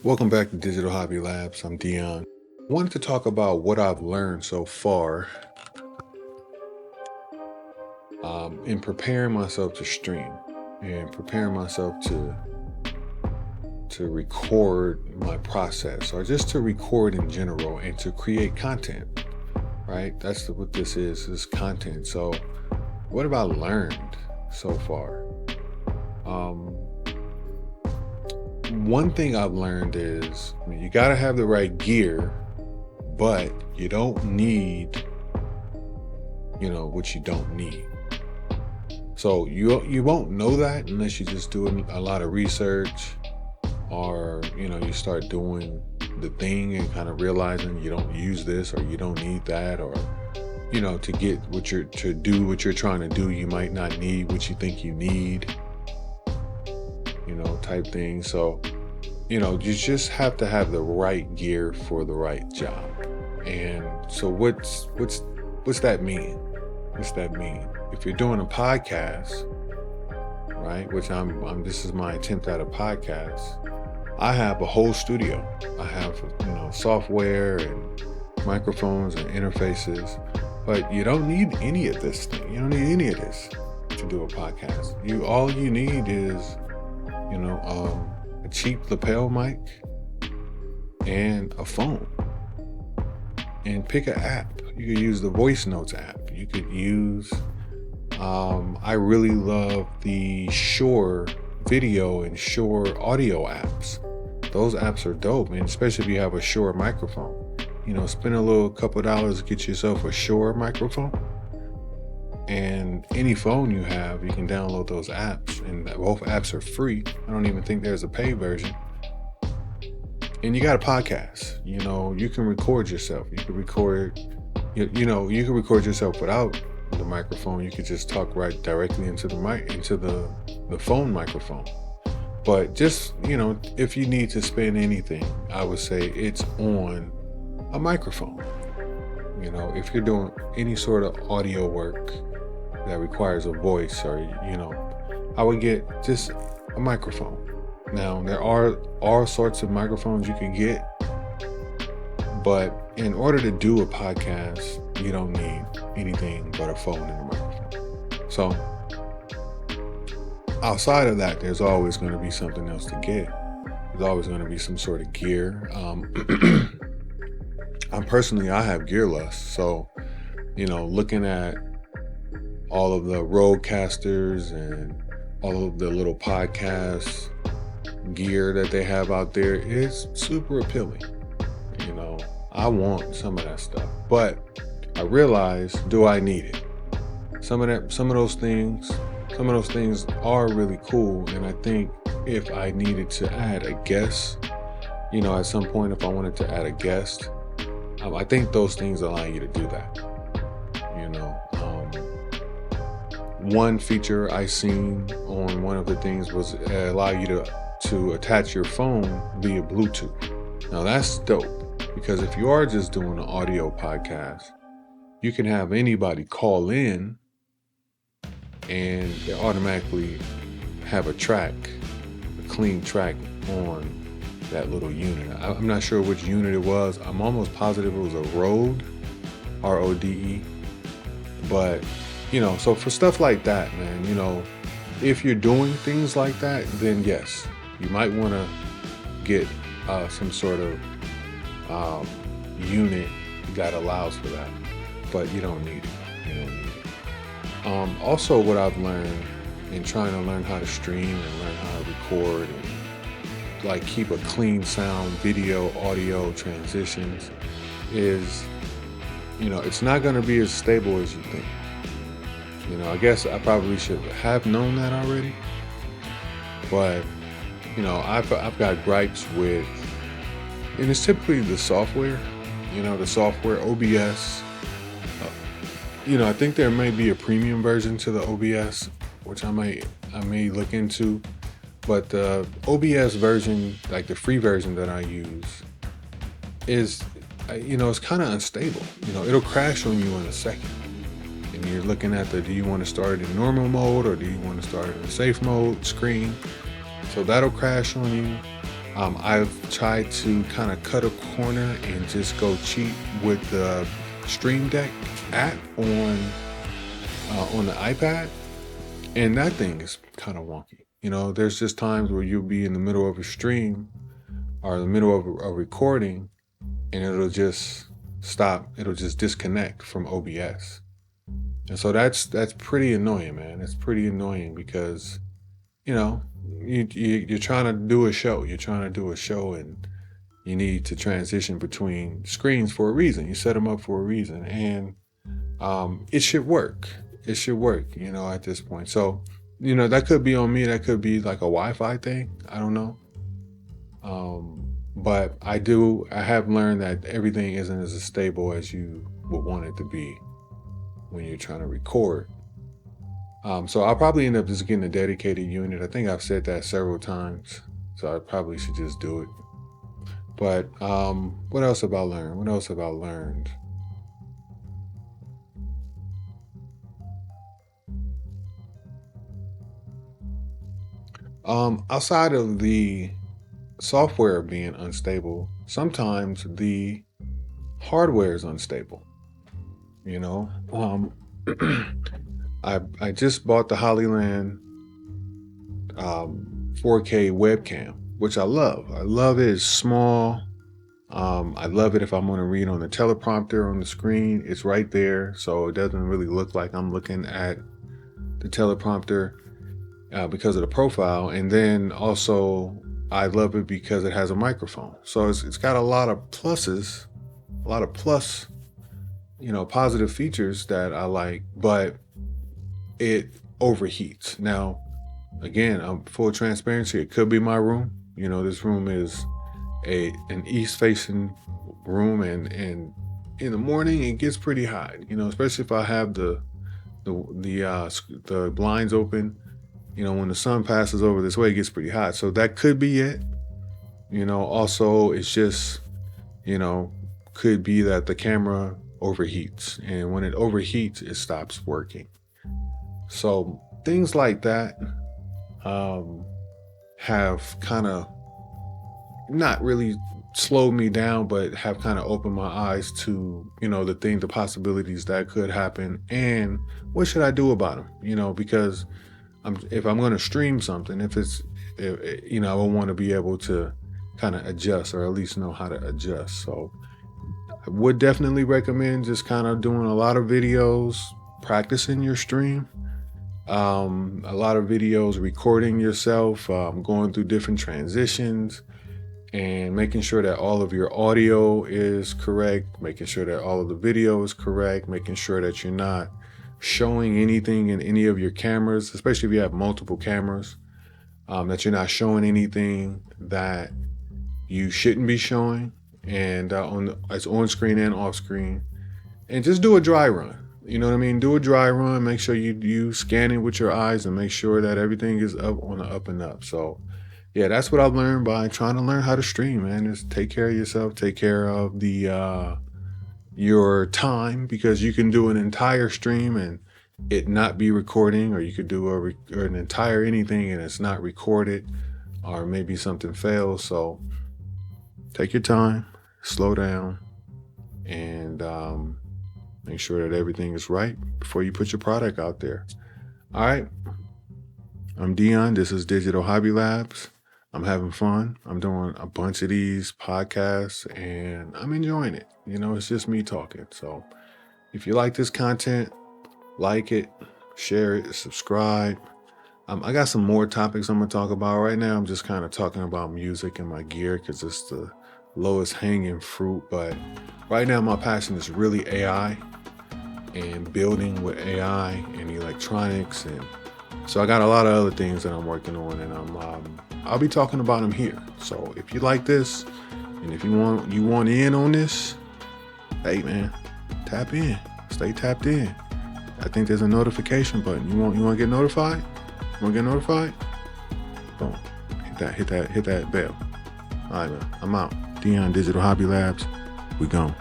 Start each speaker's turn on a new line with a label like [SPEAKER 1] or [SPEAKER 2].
[SPEAKER 1] Welcome back to Digital Hobby Labs. I'm Deon. I wanted to talk about what I've learned so far in preparing myself to stream and preparing myself to record my process, or just to record in general and to create content. Right? That's what this is content. So, what have I learned so far? One thing I've learned is you got to have the right gear, but you don't need, what you don't need. So you won't know that unless you just do a lot of research, or, you start doing the thing and kind of realizing you don't use this or you don't need that, or, to get to do what you're trying to do, you might not need what you think you need, type thing. So, you just have to have the right gear for the right job. And so what's that mean? What's that mean? If you're doing a podcast, right, which this is my attempt at a podcast, I have a whole studio. I have, software and microphones and interfaces, but you don't need any of this thing. You don't need any of this to do a podcast. All you need is, a cheap lapel mic and a phone, and pick an app. You could use the voice notes app. You could use, I really love the Shure video and Shure audio apps. Those apps are dope, man, especially if you have a Shure microphone. Spend a couple dollars to get yourself a Shure microphone. And any phone you have, you can download those apps, and both apps are free. I don't even think there's a paid version. And you got a podcast. You can record yourself. You can record, you can record yourself without the microphone. You could just talk right directly into the mic, into the phone microphone. But just, if you need to spend anything, I would say it's on a microphone. If you're doing any sort of audio work that requires a voice, or, I would get just a microphone. Now, there are all sorts of microphones you can get, but in order to do a podcast, you don't need anything but a phone and a microphone. So, outside of that, there's always going to be something else to get. There's always going to be some sort of gear. I have gear lust. So, looking at all of the roadcasters and all of the little podcast gear that they have out there is super appealing. I want some of that stuff, but I realize, do I need it? Some of those things are really cool, and I think if I needed to add a guest, at some point, if I wanted to add a guest, I think those things allow you to do that. One feature I seen on one of the things was allow you to attach your phone via Bluetooth. Now that's dope, because if you are just doing an audio podcast, you can have anybody call in and they automatically have a clean track on that little unit. I'm not sure which unit it was. I'm almost positive it was a Rode, RODE. But, so for stuff like that, man, if you're doing things like that, then yes, you might want to get some sort of unit that allows for that. But you don't need it. Also, what I've learned in trying to learn how to stream and learn how to record and keep a clean sound, video, audio, transitions is, it's not going to be as stable as you think. I guess I probably should have known that already, but, I've got gripes with, and it's typically the software, the software, OBS. I think there may be a premium version to the OBS, which I may look into, but the OBS version, like the free version that I use, is, it's kind of unstable. It'll crash on you in a second. And you're looking at do you want to start it in normal mode, or do you want to start it in safe mode screen? So that'll crash on you. I've tried to kind of cut a corner and just go cheap with the Stream Deck app on the iPad, and that thing is kind of wonky. There's just times where you'll be in the middle of a stream or the middle of a recording, and it'll just stop. It'll just disconnect from OBS, and so that's pretty annoying, man. It's pretty annoying because you're trying to do a show. You're trying to do a show, and you need to transition between screens for a reason. You set them up for a reason, and it should work. It should work, at this point. So, that could be on me. That could be like a Wi-Fi thing. I don't know. But I have learned that everything isn't as stable as you would want it to be when you're trying to record. So I'll probably end up just getting a dedicated unit. I think I've said that several times, so I probably should just do it. But what else have I learned? Outside of the software being unstable, sometimes the hardware is unstable. I just bought the Hollyland 4K webcam, which I love. I love it. It's small. I love it if I'm going to read on the teleprompter on the screen. It's right there, so it doesn't really look like I'm looking at the teleprompter because of the profile. And then also, I love it because it has a microphone. So it's got a lot of pluses, a lot of positive features that I like, but it overheats. Now, again, I'm full transparency. It could be my room. This room is an east-facing room, and in the morning it gets pretty hot. Especially if I have the blinds open. When the sun passes over this way, it gets pretty hot. So that could be it. Also, it's just, could be that the camera overheats, and when it overheats, it stops working. So things like that have kind of not really slowed me down, but have kind of opened my eyes to, the possibilities that could happen, and what should I do about them? Because if I'm going to stream something, I want to be able to kind of adjust, or at least know how to adjust. So I would definitely recommend just kind of doing a lot of videos, practicing your stream, a lot of videos, recording yourself, going through different transitions, and making sure that all of your audio is correct, making sure that all of the video is correct, making sure that you're not showing anything in any of your cameras, especially if you have multiple cameras, that you're not showing anything that you shouldn't be showing, and it's on screen and off screen. And just do a dry run. You know what I mean? Do a dry run. Make sure you scan it with your eyes and make sure that everything is up on the up and up. So yeah, that's what I've learned by trying to learn how to stream, man. Just take care of yourself, take care of your time, because you can do an entire stream and it not be recording, or you could do an entire anything and it's not recorded, or maybe something fails. So take your time, slow down, and make sure that everything is right before you put your product out there. All right. I'm Deon. This is Digital Hobby Labs. I'm having fun. I'm doing a bunch of these podcasts and I'm enjoying it. It's just me talking. So if you like this content, like it, share it, subscribe. I got some more topics I'm going to talk about. Right now, I'm just kind of talking about music and my gear because it's the lowest hanging fruit. But right now, my passion is really AI and building with AI and electronics. And so I got a lot of other things that I'm working on, and I'll be talking about them here. So if you like this, and if you want in on this, hey man, tap in, stay tapped in. I think there's a notification button. You want to get notified? You want to get notified? Boom, hit that bell. All right, man, I'm out. Deon, Digital Hobby Labs. We gone.